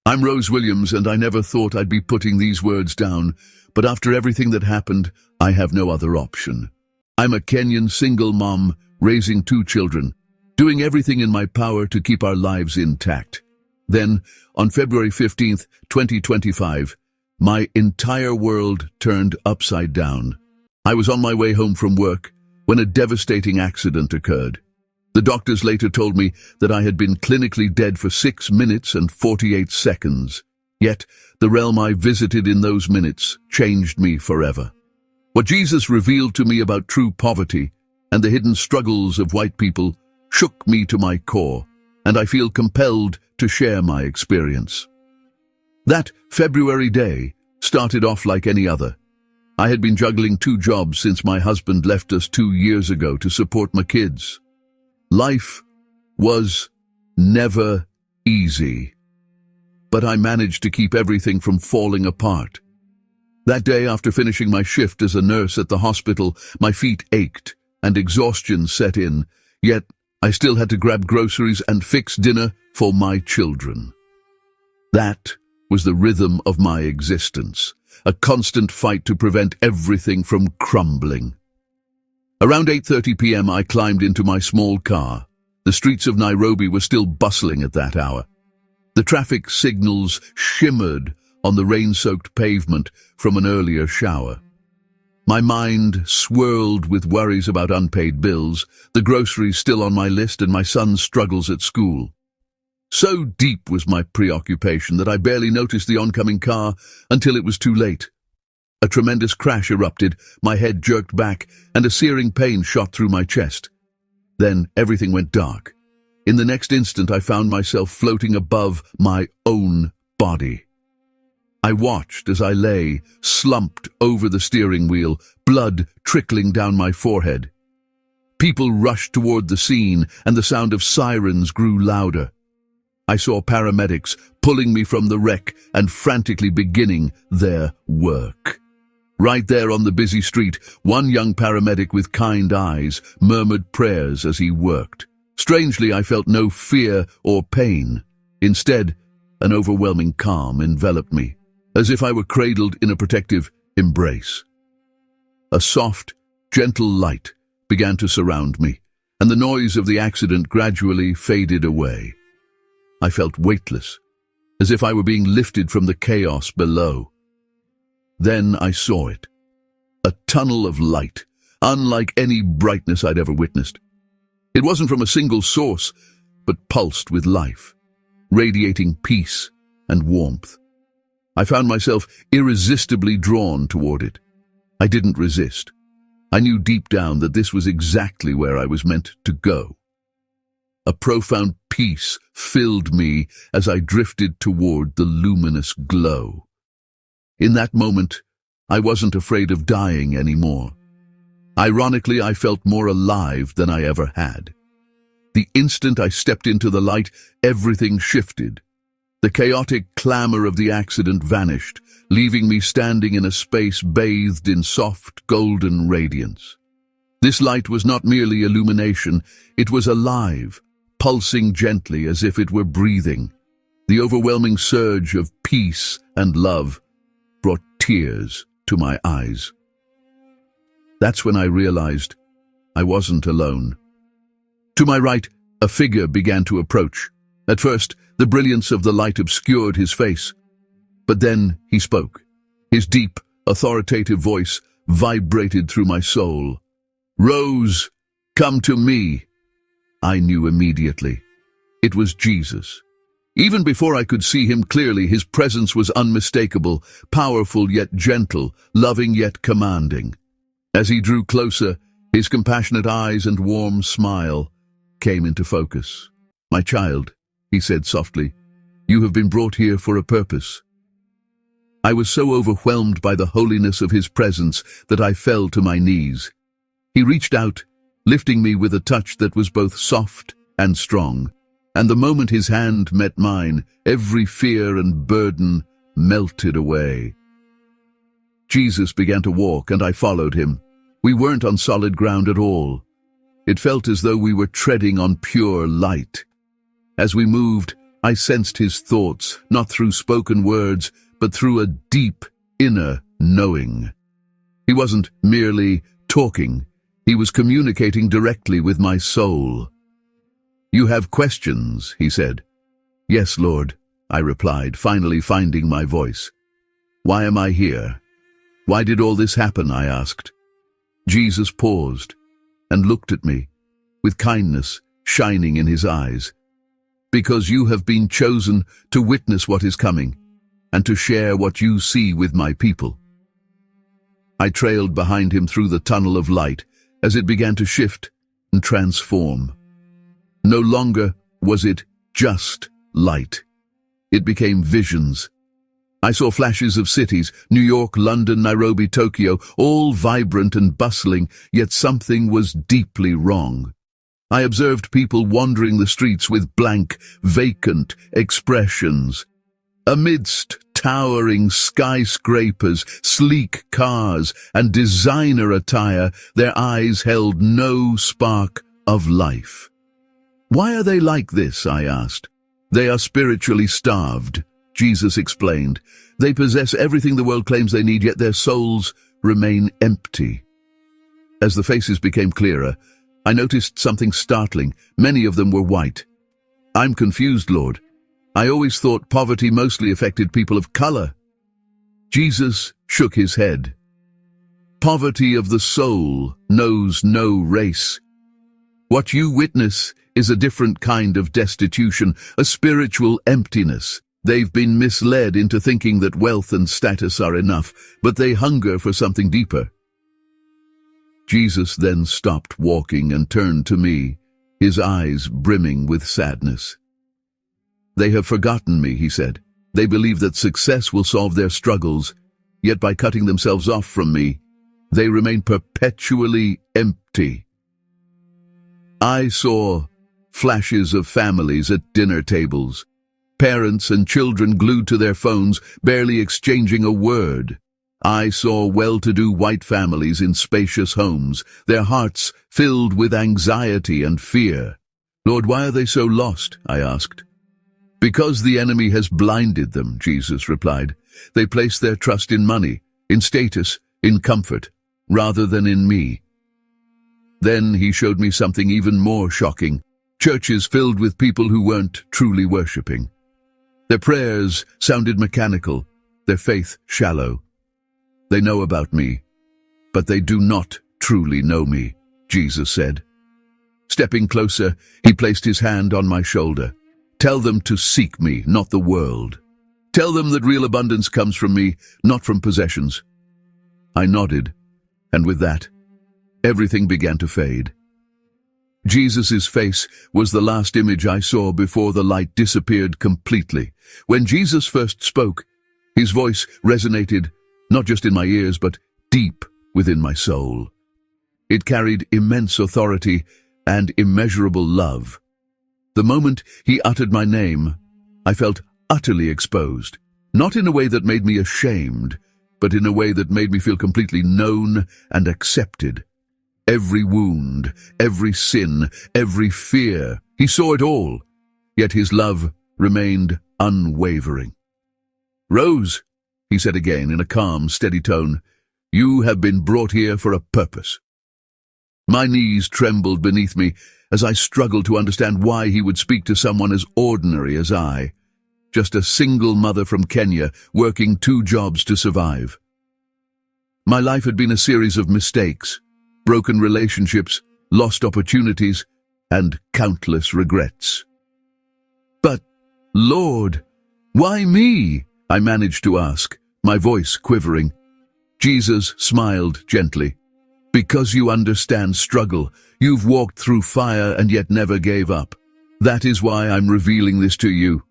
I'm Rose Williams, and I never thought I'd be putting these words down, but after everything that happened, I have no other option. I'm a Kenyan single mom, raising 2 children, doing everything in my power to keep our lives intact. Then, on February 15th, 2025, my entire world turned upside down. I was on my way home from work when a devastating accident occurred. The doctors later told me that I had been clinically dead for 6 minutes and 48 seconds. Yet, the realm I visited in those minutes changed me forever. What Jesus revealed to me about true poverty and the hidden struggles of white people shook me to my core, and I feel compelled to share my experience. That February day started off like any other. I had been juggling 2 jobs since my husband left us 2 years ago to support my kids. Life was never easy, but I managed to keep everything from falling apart. That day, after finishing my shift as a nurse at the hospital, my feet ached and exhaustion set in, yet I still had to grab groceries and fix dinner for my children. That was the rhythm of my existence, a constant fight to prevent everything from crumbling. Around 8:30 p.m. I climbed into my small car. The streets of Nairobi were still bustling at that hour. The traffic signals shimmered on the rain-soaked pavement from an earlier shower. My mind swirled with worries about unpaid bills, the groceries still on my list, and my son's struggles at school. So deep was my preoccupation that I barely noticed the oncoming car until it was too late. A tremendous crash erupted, my head jerked back, and a searing pain shot through my chest. Then everything went dark. In the next instant, I found myself floating above my own body. I watched as I lay, slumped over the steering wheel, blood trickling down my forehead. People rushed toward the scene, and the sound of sirens grew louder. I saw paramedics pulling me from the wreck and frantically beginning their work. Right there on the busy street, one young paramedic with kind eyes murmured prayers as he worked. Strangely, I felt no fear or pain. Instead, an overwhelming calm enveloped me, as if I were cradled in a protective embrace. A soft, gentle light began to surround me, and the noise of the accident gradually faded away. I felt weightless, as if I were being lifted from the chaos below. Then I saw it. A tunnel of light, unlike any brightness I'd ever witnessed. It wasn't from a single source, but pulsed with life, radiating peace and warmth. I found myself irresistibly drawn toward it. I didn't resist. I knew deep down that this was exactly where I was meant to go. A profound peace filled me as I drifted toward the luminous glow. In that moment, I wasn't afraid of dying anymore. Ironically, I felt more alive than I ever had. The instant I stepped into the light, everything shifted. The chaotic clamor of the accident vanished, leaving me standing in a space bathed in soft, golden radiance. This light was not merely illumination, it was alive, pulsing gently as if it were breathing. The overwhelming surge of peace and love brought tears to my eyes. That's when I realized I wasn't alone. To my right, a figure began to approach. At first, the brilliance of the light obscured his face. But then he spoke. His deep, authoritative voice vibrated through my soul. "Rose, come to me." I knew immediately. It was Jesus. Even before I could see him clearly, his presence was unmistakable, powerful yet gentle, loving yet commanding. As he drew closer, his compassionate eyes and warm smile came into focus. "My child," he said softly, "you have been brought here for a purpose." I was so overwhelmed by the holiness of his presence that I fell to my knees. He reached out, lifting me with a touch that was both soft and strong. And the moment his hand met mine, every fear and burden melted away. Jesus began to walk, and I followed him. We weren't on solid ground at all. It felt as though we were treading on pure light. As we moved, I sensed his thoughts, not through spoken words, but through a deep, inner knowing. He wasn't merely talking. He was communicating directly with my soul. "You have questions," he said. "Yes, Lord," I replied, finally finding my voice. "Why am I here? Why did all this happen?" I asked. Jesus paused and looked at me, with kindness shining in his eyes. "Because you have been chosen to witness what is coming, and to share what you see with my people." I trailed behind him through the tunnel of light as it began to shift and transform. No longer was it just light. It became visions. I saw flashes of cities, New York, London, Nairobi, Tokyo, all vibrant and bustling, yet something was deeply wrong. I observed people wandering the streets with blank, vacant expressions. Amidst towering skyscrapers, sleek cars, and designer attire, their eyes held no spark of life. "Why are they like this?" I asked. "They are spiritually starved," Jesus explained. "They possess everything the world claims they need, yet their souls remain empty." As the faces became clearer, I noticed something startling. Many of them were white. "I'm confused, Lord. I always thought poverty mostly affected people of color." Jesus shook his head. "Poverty of the soul knows no race. What you witness is a different kind of destitution, a spiritual emptiness. They've been misled into thinking that wealth and status are enough, but they hunger for something deeper." Jesus then stopped walking and turned to me, his eyes brimming with sadness. "They have forgotten me," he said. "They believe that success will solve their struggles, yet by cutting themselves off from me, they remain perpetually empty." I saw flashes of families at dinner tables, parents and children glued to their phones, barely exchanging a word. I saw well-to-do white families in spacious homes, their hearts filled with anxiety and fear. "Lord, why are they so lost?" I asked. "Because the enemy has blinded them," Jesus replied. "They place their trust in money, in status, in comfort, rather than in me." Then he showed me something even more shocking. Churches filled with people who weren't truly worshipping. Their prayers sounded mechanical, their faith shallow. "They know about me, but they do not truly know me," Jesus said. Stepping closer, he placed his hand on my shoulder. "Tell them to seek me, not the world. Tell them that real abundance comes from me, not from possessions." I nodded, and with that, everything began to fade. Jesus' face was the last image I saw before the light disappeared completely. When Jesus first spoke, his voice resonated not just in my ears, but deep within my soul. It carried immense authority and immeasurable love. The moment he uttered my name, I felt utterly exposed, not in a way that made me ashamed, but in a way that made me feel completely known and accepted. Every wound, every sin, every fear, he saw it all, yet his love remained unwavering. "Rose," he said again in a calm, steady tone, "you have been brought here for a purpose." My knees trembled beneath me as I struggled to understand why he would speak to someone as ordinary as I, just a single mother from Kenya working 2 jobs to survive. My life had been a series of mistakes, broken relationships, lost opportunities, and countless regrets. "But, Lord, why me?" I managed to ask, my voice quivering. Jesus smiled gently. "Because you understand struggle. You've walked through fire and yet never gave up. That is why I'm revealing this to you.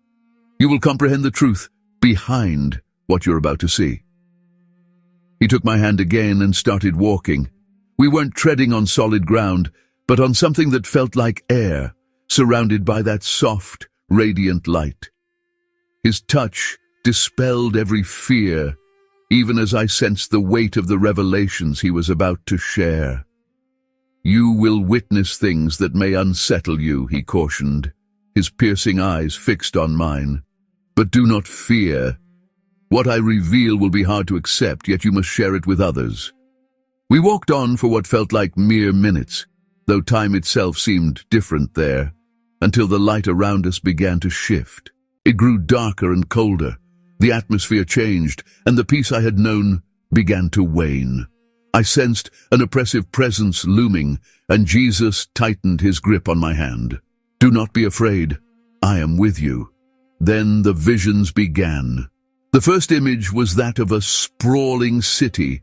You will comprehend the truth behind what you're about to see." He took my hand again and started walking. We weren't treading on solid ground, but on something that felt like air, surrounded by that soft, radiant light. His touch dispelled every fear, even as I sensed the weight of the revelations he was about to share. "You will witness things that may unsettle you," he cautioned, his piercing eyes fixed on mine. But do not fear. What I reveal will be hard to accept, yet you must share it with others. We walked on for what felt like mere minutes, though time itself seemed different there, until the light around us began to shift. It grew darker and colder. The atmosphere changed, and the peace I had known began to wane. I sensed an oppressive presence looming, and Jesus tightened his grip on my hand. Do not be afraid. I am with you. Then the visions began. The first image was that of a sprawling city.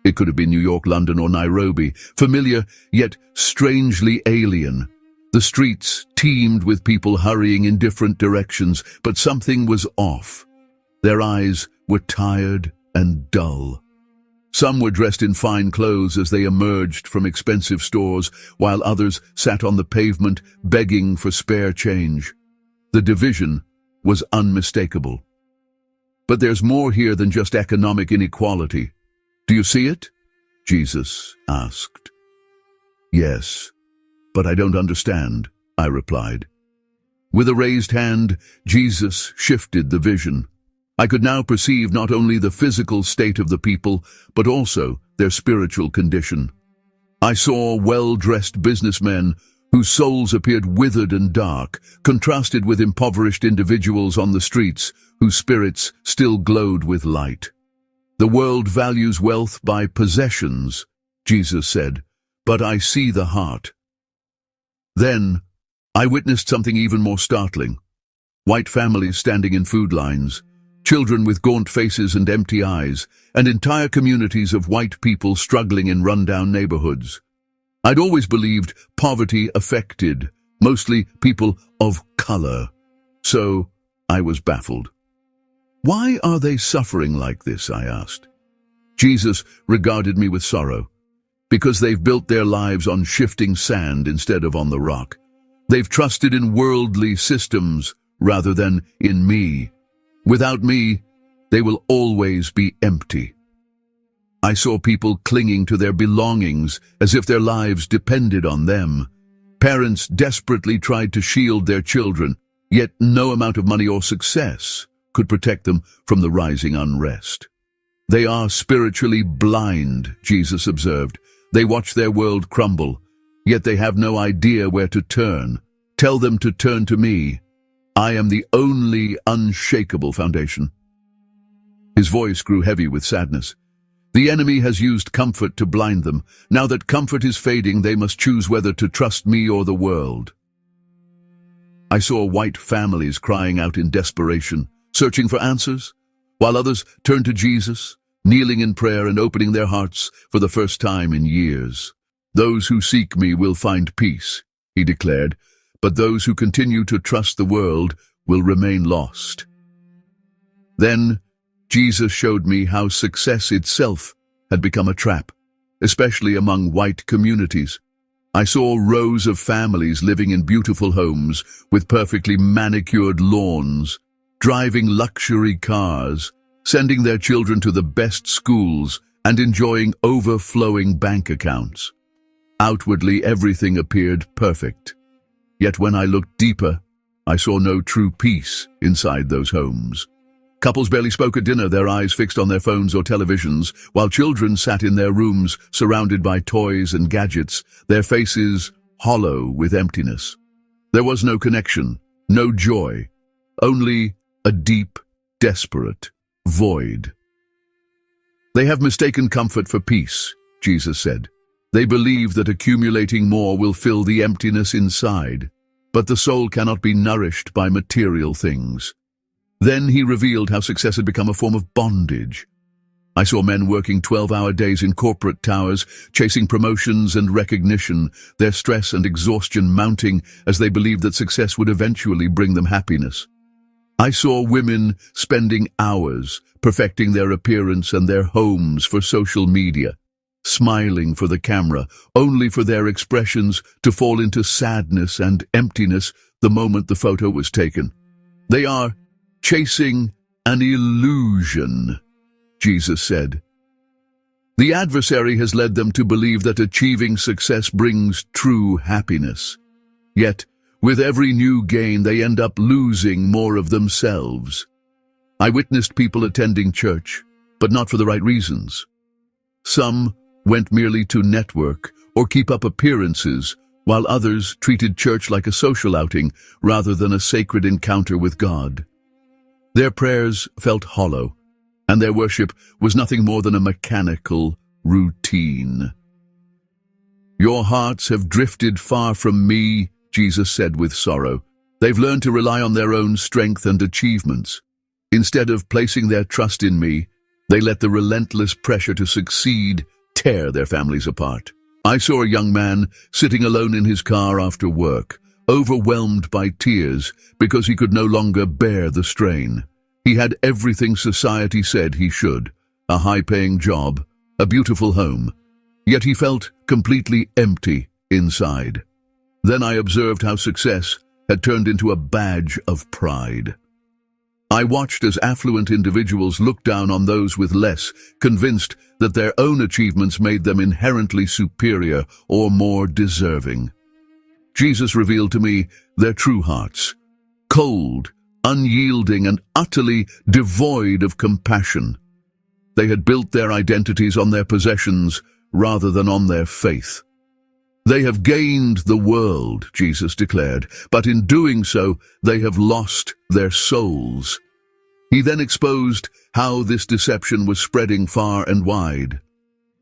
It could have been New York, London, or Nairobi, familiar yet strangely alien. The streets teemed with people hurrying in different directions, but something was off. Their eyes were tired and dull. Some were dressed in fine clothes as they emerged from expensive stores, while others sat on the pavement begging for spare change. The division was unmistakable. But there's more here than just economic inequality. Do you see it? Jesus asked. Yes, but I don't understand, I replied. With a raised hand, Jesus shifted the vision. I could now perceive not only the physical state of the people, but also their spiritual condition. I saw well-dressed businessmen whose souls appeared withered and dark, contrasted with impoverished individuals on the streets whose spirits still glowed with light. The world values wealth by possessions, Jesus said, but I see the heart. Then, I witnessed something even more startling. White families standing in food lines, children with gaunt faces and empty eyes, and entire communities of white people struggling in rundown neighborhoods. I'd always believed poverty affected mostly people of color, so I was baffled. Why are they suffering like this, I asked. Jesus regarded me with sorrow. Because they've built their lives on shifting sand instead of on the rock. They've trusted in worldly systems rather than in me. Without me, they will always be empty. I saw people clinging to their belongings as if their lives depended on them. Parents desperately tried to shield their children, yet no amount of money or success could protect them from the rising unrest. They are spiritually blind, Jesus observed. They watch their world crumble, yet they have no idea where to turn. Tell them to turn to me. I am the only unshakable foundation. His voice grew heavy with sadness. The enemy has used comfort to blind them. Now that comfort is fading, they must choose whether to trust me or the world. I saw white families crying out in desperation, searching for answers, while others turned to Jesus, kneeling in prayer and opening their hearts for the first time in years. Those who seek me will find peace, he declared, but those who continue to trust the world will remain lost. Then Jesus showed me how success itself had become a trap, especially among white communities. I saw rows of families living in beautiful homes with perfectly manicured lawns, driving luxury cars, sending their children to the best schools, and enjoying overflowing bank accounts. Outwardly, everything appeared perfect. Yet when I looked deeper, I saw no true peace inside those homes. Couples barely spoke at dinner, their eyes fixed on their phones or televisions, while children sat in their rooms surrounded by toys and gadgets, their faces hollow with emptiness. There was no connection, no joy, only a deep, desperate void. They have mistaken comfort for peace, Jesus said. They believe that accumulating more will fill the emptiness inside, but the soul cannot be nourished by material things. Then he revealed how success had become a form of bondage. I saw men working 12-hour days in corporate towers, chasing promotions and recognition, their stress and exhaustion mounting as they believed that success would eventually bring them happiness. I saw women spending hours perfecting their appearance and their homes for social media, smiling for the camera, only for their expressions to fall into sadness and emptiness the moment the photo was taken. They are chasing an illusion, Jesus said. The adversary has led them to believe that achieving success brings true happiness. Yet, With every new gain, they end up losing more of themselves. I witnessed people attending church, but not for the right reasons. Some went merely to network or keep up appearances, while others treated church like a social outing rather than a sacred encounter with God. Their prayers felt hollow, and their worship was nothing more than a mechanical routine. "Your hearts have drifted far from me," Jesus said with sorrow. "They've learned to rely on their own strength and achievements. Instead of placing their trust in me, they let the relentless pressure to succeed tear their families apart." I saw a young man sitting alone in his car after work, overwhelmed by tears because he could no longer bear the strain. He had everything society said he should: a high-paying job, a beautiful home, yet he felt completely empty inside. Then I observed how success had turned into a badge of pride. I watched as affluent individuals looked down on those with less, convinced that their own achievements made them inherently superior or more deserving. Jesus revealed to me their true hearts: cold, unyielding, and utterly devoid of compassion. They had built their identities on their possessions rather than on their faith. "They have gained the world," Jesus declared, "but in doing so, they have lost their souls." He then exposed how this deception was spreading far and wide.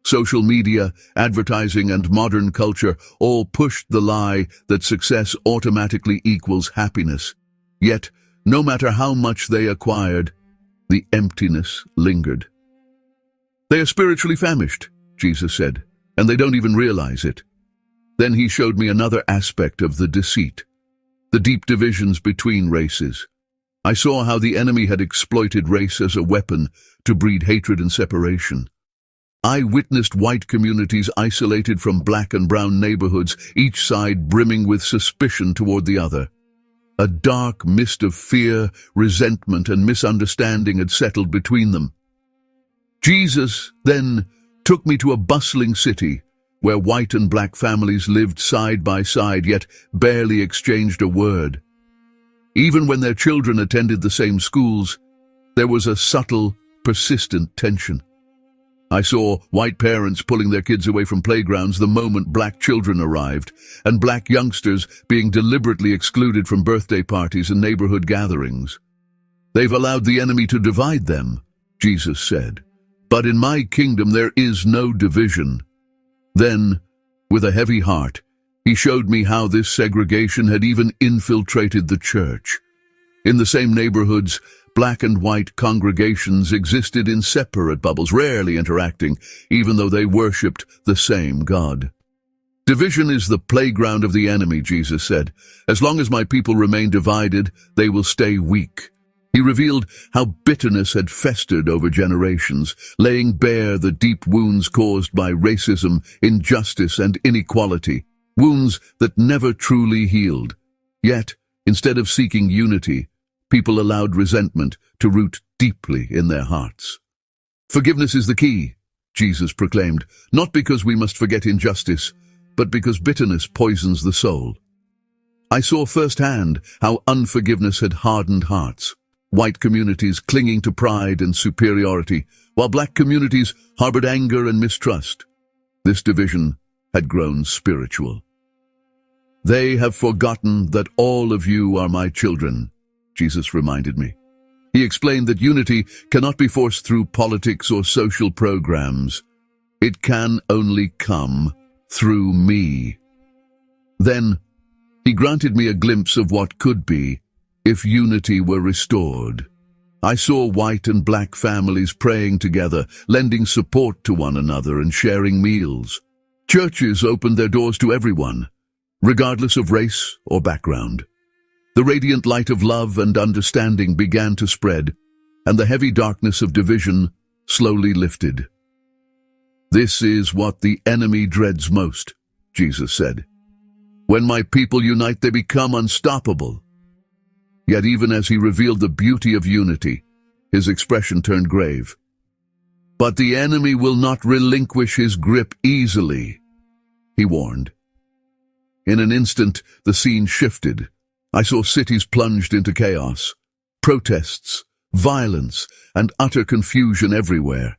Social media, advertising, and modern culture all pushed the lie that success automatically equals happiness. Yet, no matter how much they acquired, the emptiness lingered. "They are spiritually famished," Jesus said, "and they don't even realize it." Then he showed me another aspect of the deceit: the deep divisions between races. I saw how the enemy had exploited race as a weapon to breed hatred and separation. I witnessed white communities isolated from black and brown neighborhoods, each side brimming with suspicion toward the other. A dark mist of fear, resentment, and misunderstanding had settled between them. Jesus then took me to a bustling city where white and black families lived side by side, yet barely exchanged a word. Even when their children attended the same schools, there was a subtle, persistent tension. I saw white parents pulling their kids away from playgrounds the moment black children arrived, and black youngsters being deliberately excluded from birthday parties and neighborhood gatherings. "They've allowed the enemy to divide them," Jesus said. "But in my kingdom there is no division." Then, with a heavy heart, he showed me how this segregation had even infiltrated the church. In the same neighborhoods, black and white congregations existed in separate bubbles, rarely interacting, even though they worshipped the same God. "Division is the playground of the enemy," Jesus said. "As long as my people remain divided, they will stay weak." He revealed how bitterness had festered over generations, laying bare the deep wounds caused by racism, injustice, and inequality, wounds that never truly healed. Yet, instead of seeking unity, people allowed resentment to root deeply in their hearts. "Forgiveness is the key," Jesus proclaimed, "not because we must forget injustice, but because bitterness poisons the soul." I saw firsthand how unforgiveness had hardened hearts. White communities clinging to pride and superiority, while black communities harbored anger and mistrust. This division had grown spiritual. "They have forgotten that all of you are my children," Jesus reminded me. He explained that unity cannot be forced through politics or social programs. It can only come through me. Then, he granted me a glimpse of what could be if unity were restored. I saw white and black families praying together, lending support to one another and sharing meals. Churches opened their doors to everyone, regardless of race or background. The radiant light of love and understanding began to spread, and the heavy darkness of division slowly lifted. "This is what the enemy dreads most," Jesus said. "When my people unite, they become unstoppable." Yet even as he revealed the beauty of unity, his expression turned grave. "But the enemy will not relinquish his grip easily," he warned. In an instant, the scene shifted. I saw cities plunged into chaos. Protests, violence, and utter confusion everywhere.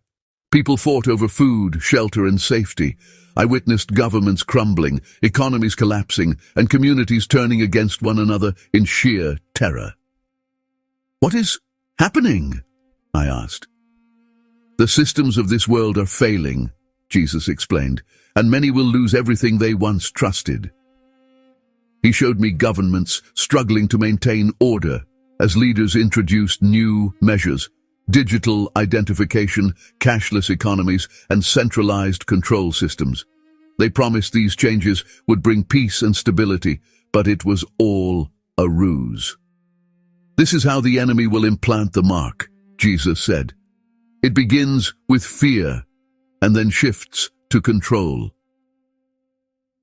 People fought over food, shelter, and safety. I witnessed governments crumbling, economies collapsing, and communities turning against one another in sheer terror. "What is happening?" I asked. "The systems of this world are failing," Jesus explained, "and many will lose everything they once trusted." He showed me governments struggling to maintain order as leaders introduced new measures: digital identification, cashless economies, and centralized control systems. They promised these changes would bring peace and stability, but it was all a ruse. "This is how the enemy will implant the mark," Jesus said. "It begins with fear and then shifts to control."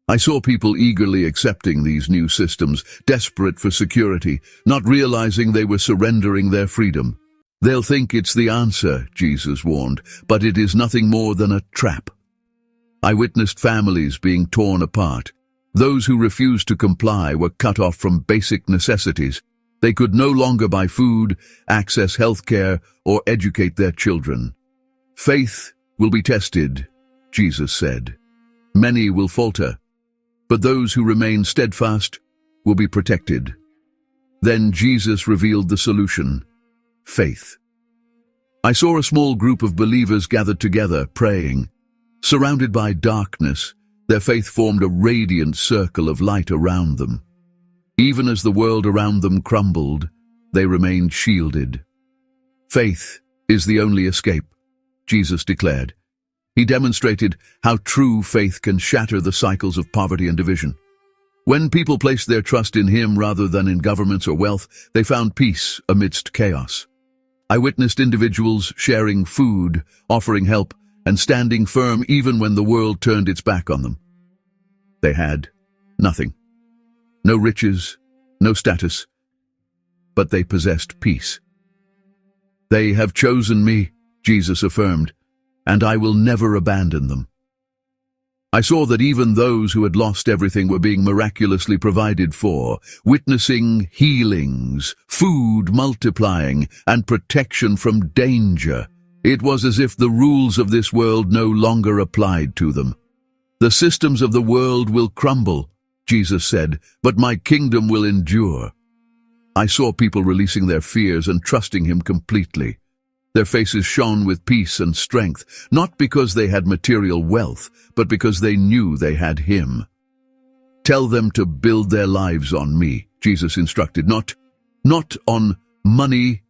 I saw people eagerly accepting these new systems, desperate for security, not realizing they were surrendering their freedom. "They'll think it's the answer," Jesus warned, "but it is nothing more than a trap." I witnessed families being torn apart. Those who refused to comply were cut off from basic necessities. They could no longer buy food, access health care, or educate their children. "Faith will be tested," Jesus said. "Many will falter, but those who remain steadfast will be protected." Then Jesus revealed the solution: faith. I saw a small group of believers gathered together, praying. Surrounded by darkness, their faith formed a radiant circle of light around them. Even as the world around them crumbled, they remained shielded. "Faith is the only escape," Jesus declared. He demonstrated how true faith can shatter the cycles of poverty and division. When people placed their trust in Him rather than in governments or wealth, they found peace amidst chaos. I witnessed individuals sharing food, offering help, and standing firm even when the world turned its back on them. They had nothing. No riches, no status, but they possessed peace. "They have chosen me," Jesus affirmed, "and I will never abandon them." I saw that even those who had lost everything were being miraculously provided for, witnessing healings, food multiplying, and protection from danger. It was as if the rules of this world no longer applied to them. "The systems of the world will crumble," Jesus said, "but my kingdom will endure." I saw people releasing their fears and trusting Him completely. Their faces shone with peace and strength, not because they had material wealth, but because they knew they had Him. "Tell them to build their lives on me," Jesus instructed, not on money,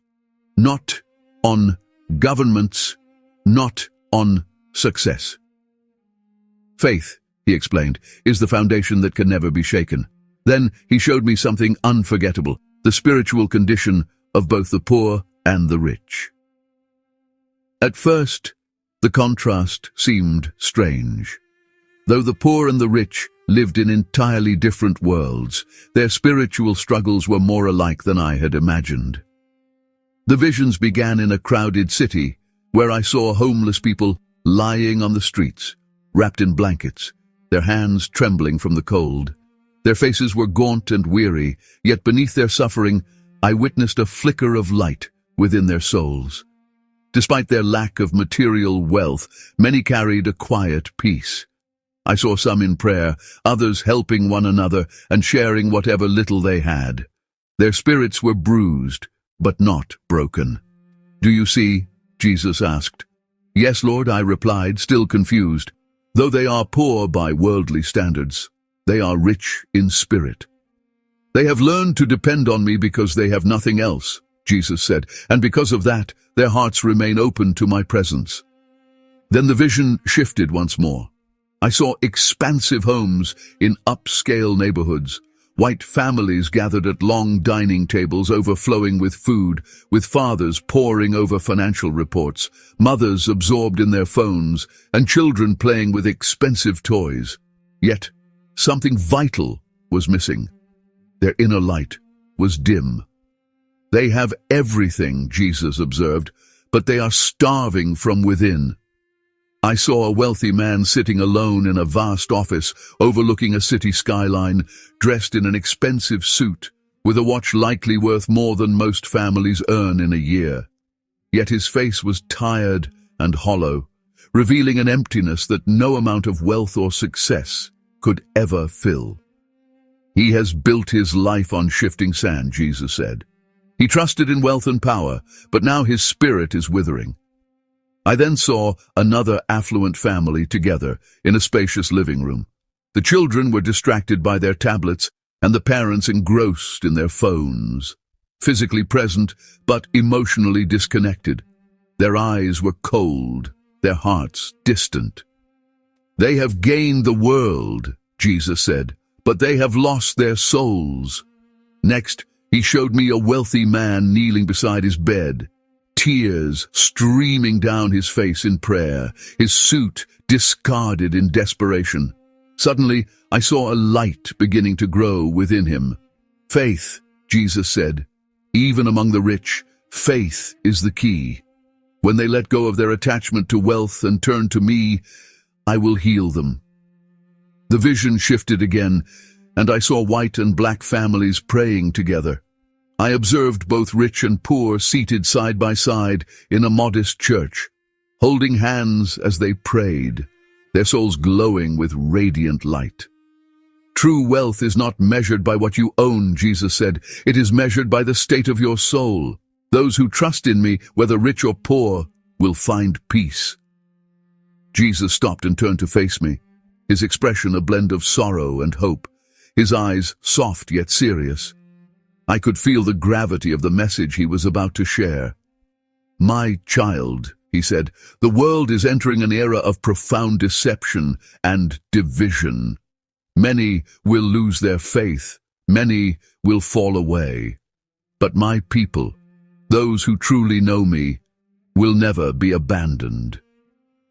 not on governments, not on success. "Faith," He explained, "is the foundation that can never be shaken." Then He showed me something unforgettable: the spiritual condition of both the poor and the rich. At first, the contrast seemed strange. Though the poor and the rich lived in entirely different worlds, their spiritual struggles were more alike than I had imagined. The visions began in a crowded city, where I saw homeless people lying on the streets, wrapped in blankets, their hands trembling from the cold. Their faces were gaunt and weary, yet beneath their suffering, I witnessed a flicker of light within their souls. Despite their lack of material wealth, many carried a quiet peace. I saw some in prayer, others helping one another and sharing whatever little they had. Their spirits were bruised, but not broken. "Do you see?" Jesus asked. "Yes, Lord," I replied, still confused. "Though they are poor by worldly standards, they are rich in spirit. They have learned to depend on me because they have nothing else," Jesus said, "and because of that, their hearts remain open to my presence." Then the vision shifted once more. I saw expansive homes in upscale neighborhoods, white families gathered at long dining tables overflowing with food, with fathers poring over financial reports, mothers absorbed in their phones, and children playing with expensive toys. Yet, something vital was missing. Their inner light was dim. "They have everything," Jesus observed, "but they are starving from within." I saw a wealthy man sitting alone in a vast office overlooking a city skyline, dressed in an expensive suit, with a watch likely worth more than most families earn in a year. Yet his face was tired and hollow, revealing an emptiness that no amount of wealth or success could ever fill. He has built his life on shifting sand, Jesus said. He trusted in wealth and power, but now his spirit is withering. I then saw another affluent family together in a spacious living room. The children were distracted by their tablets and the parents engrossed in their phones, physically present but emotionally disconnected. Their eyes were cold, their hearts distant. They have gained the world, Jesus said, but they have lost their souls. Next, he showed me a wealthy man kneeling beside his bed, tears streaming down his face in prayer, his suit discarded in desperation. Suddenly, I saw a light beginning to grow within him. Faith, Jesus said, even among the rich, faith is the key. When they let go of their attachment to wealth and turn to me, I will heal them. The vision shifted again, and I saw white and black families praying together. I observed both rich and poor seated side by side in a modest church, holding hands as they prayed, their souls glowing with radiant light. True wealth is not measured by what you own, Jesus said. It is measured by the state of your soul. Those who trust in me, whether rich or poor, will find peace. Jesus stopped and turned to face me, his expression a blend of sorrow and hope, his eyes soft yet serious. I could feel the gravity of the message he was about to share. My child, he said, the world is entering an era of profound deception and division. Many will lose their faith, many will fall away. But my people, those who truly know me, will never be abandoned.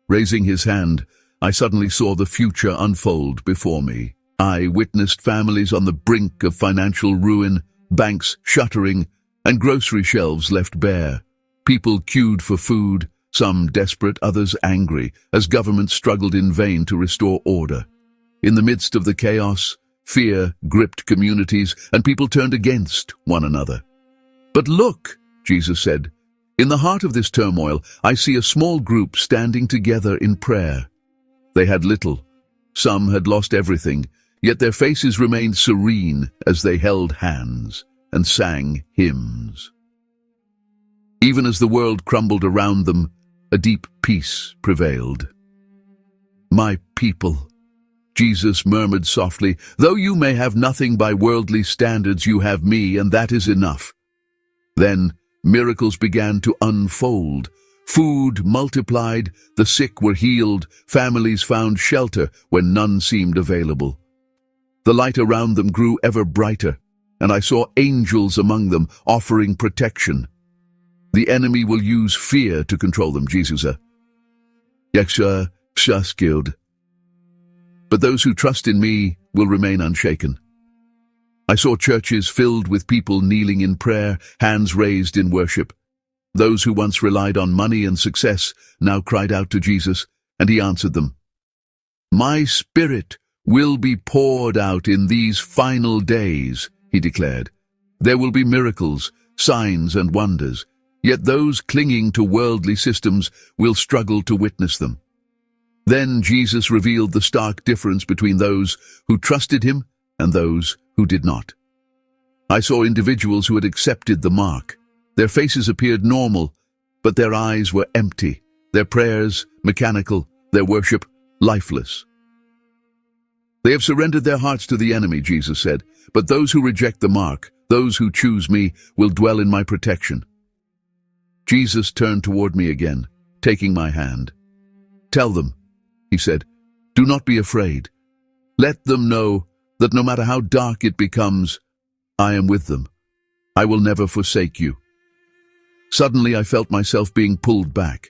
Raising his hand, I suddenly saw the future unfold before me. I witnessed families on the brink of financial ruin, banks shuttering, and grocery shelves left bare. People queued for food, some desperate, others angry, as governments struggled in vain to restore order. In the midst of the chaos, fear gripped communities, and people turned against one another. But look, Jesus said, in the heart of this turmoil, I see a small group standing together in prayer. They had little. Some had lost everything, yet their faces remained serene as they held hands and sang hymns. Even as the world crumbled around them, a deep peace prevailed. My people, Jesus murmured softly, though you may have nothing by worldly standards, you have me, and that is enough. Then miracles began to unfold. Food multiplied, the sick were healed, families found shelter when none seemed available. The light around them grew ever brighter, and I saw angels among them offering protection. The enemy will use fear to control them, Jesus said. But those who trust in me will remain unshaken. I saw churches filled with people kneeling in prayer, hands raised in worship. Those who once relied on money and success now cried out to Jesus, and he answered them. My spirit will be poured out in these final days, he declared. There will be miracles, signs and wonders, yet those clinging to worldly systems will struggle to witness them. Then Jesus revealed the stark difference between those who trusted him and those who did not. I saw individuals who had accepted the mark. Their faces appeared normal, but their eyes were empty, their prayers mechanical, their worship lifeless. They have surrendered their hearts to the enemy, Jesus said, but those who reject the mark, those who choose me, will dwell in my protection. Jesus turned toward me again, taking my hand. Tell them, he said, do not be afraid. Let them know that no matter how dark it becomes, I am with them. I will never forsake you. Suddenly I felt myself being pulled back.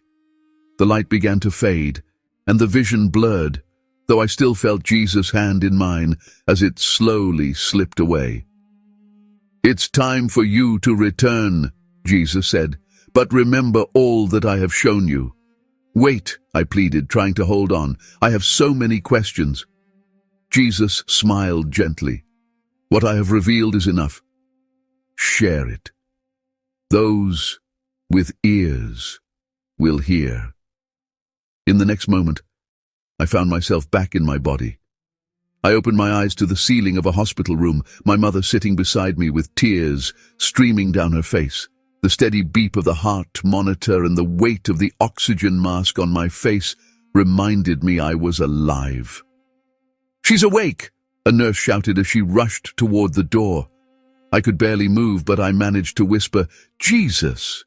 The light began to fade, and the vision blurred, though I still felt Jesus' hand in mine as it slowly slipped away. It's time for you to return, Jesus said, but remember all that I have shown you. Wait, I pleaded, trying to hold on. I have so many questions. Jesus smiled gently. What I have revealed is enough. Share it. Those with ears will hear. In the next moment, I found myself back in my body. I opened my eyes to the ceiling of a hospital room, my mother sitting beside me with tears streaming down her face. The steady beep of the heart monitor and the weight of the oxygen mask on my face reminded me I was alive. "She's awake!" a nurse shouted as she rushed toward the door. I could barely move, but I managed to whisper, "Jesus!"